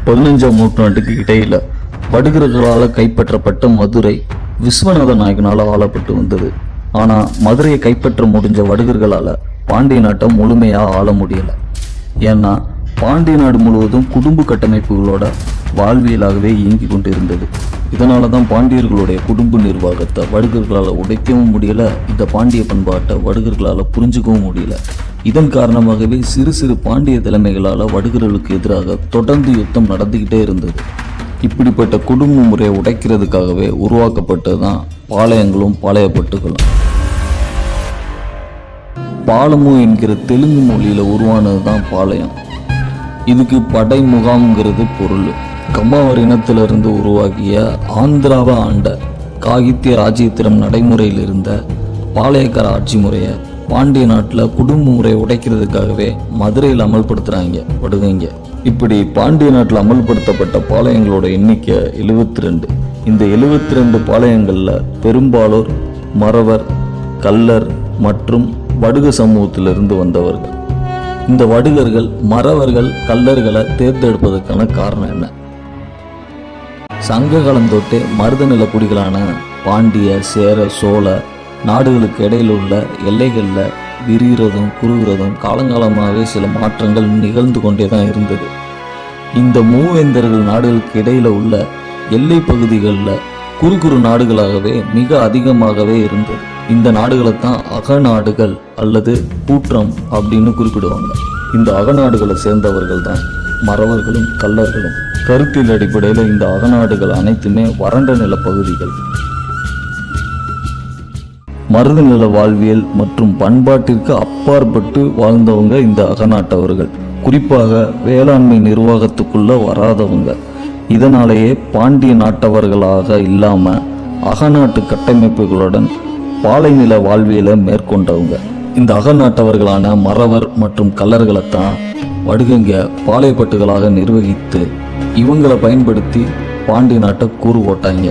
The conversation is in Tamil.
15ஆம் நூற்றாண்டுக்கு இடையில வடுகர்களால் கைப்பற்றப்பட்ட மதுரை விஸ்வநாத நாயகனால ஆளப்பட்டு வந்தது. ஆனா மதுரையை கைப்பற்ற முடிஞ்ச வடுகர்களால பாண்டிய நாட்டை முழுமையா ஆள முடியல. ஏன்னா பாண்டிய நாடு முழுவதும் குடும்ப கட்டமைப்புகளோட வாழ்வியலாகவே இயங்கி கொண்டு இருந்தது. இதனாலதான் பாண்டியர்களுடைய குடும்ப நிர்வாகத்தை வடுகர்களால் உடைக்கவும் முடியல, இந்த பாண்டிய பண்பாட்டை வடுகர்களால் புரிஞ்சுக்கவும் முடியல. இதன் காரணமாகவே சிறு சிறு பாண்டிய தலைமைகளால் வடுகர்களுக்கு எதிராக தொடர்ந்து யுத்தம் நடந்துகிட்டே இருந்தது. இப்படிப்பட்ட குடும்ப முறையை உடைக்கிறதுக்காகவே உருவாக்கப்பட்டது தான் பாளையங்களும் பாளையப்பட்டுகளும். பாலமு என்கிற தெலுங்கு மொழியில உருவானது தான் பாளையம். இதுக்கு படை முகாம்ங்கிறது பொருள். கம்மாவர் இனத்திலிருந்து உருவாகிய ஆந்திராவை ஆண்ட காகித்திய ராஜ்யத்திடம் நடைமுறையில் இருந்த பாளையக்கார ஆட்சி முறையை பாண்டிய நாட்டில் குடும்ப முறையை உடைக்கிறதுக்காகவே மதுரையில் அமல்படுத்துகிறாங்க வடுகைங்க. இப்படி பாண்டிய நாட்டில் அமல்படுத்தப்பட்ட பாளையங்களோட எண்ணிக்கை 72. இந்த 72 பாளையங்களில் பெரும்பாலோர் மறவர், கல்லர் மற்றும் வடுக சமூகத்திலிருந்து வந்தவர்கள். இந்த வடுகர்கள் மறவர்கள், கல்லர்களை தேர்ந்தெடுப்பதற்கான காரணம் என்ன? சங்க காலம் தொட்டே மருத நில குடிகளான பாண்டிய, சேர, சோழ நாடுகளுக்கு இடையில் உள்ள எல்லைகளில் விரிகிறதும் குறுகிறதும் காலங்காலமாகவே சில மாற்றங்கள் நிகழ்ந்து கொண்டே தான் இருந்தது. இந்த மூவேந்தர்கள் நாடுகளுக்கு இடையில உள்ள எல்லை பகுதிகளில் குறு குறு நாடுகளாகவே மிக அதிகமாகவே இருந்தது. இந்த நாடுகளை தான் அகநாடுகள் அல்லது கூற்றம் அப்படின்னு குறிப்பிடுவாங்க. இந்த அகநாடுகளை சேர்ந்தவர்கள் தான் மறவர்களும் கல்லர்களும். கருத்தியல் அடிப்படையில் இந்த அகநாடுகள் அனைத்துமே வறண்ட நில பகுதிகள். மருத நில வாழ்வியல் மற்றும் பண்பாட்டிற்கு அப்பாற்பட்டு வாழ்ந்தவங்க இந்த அகநாட்டவர்கள். குறிப்பாக வேளாண்மை நிர்வாகத்துக்குள்ள வராதவங்க. இதனாலேயே பாண்டிய நாட்டவர்களாக இல்லாம அகநாட்டு கட்டமைப்புகளுடன் பாலைநில வாழ்வியலை மேற்கொண்டவங்க. இந்த அகநாட்டவர்களான மறவர் மற்றும் கல்லர்களைத்தான் வடுகங்க பாளையப்பட்டுகளாக நிர்வகித்து இவங்களை பயன்படுத்தி பாண்டிய நாட்டை கூறு போட்டாங்க.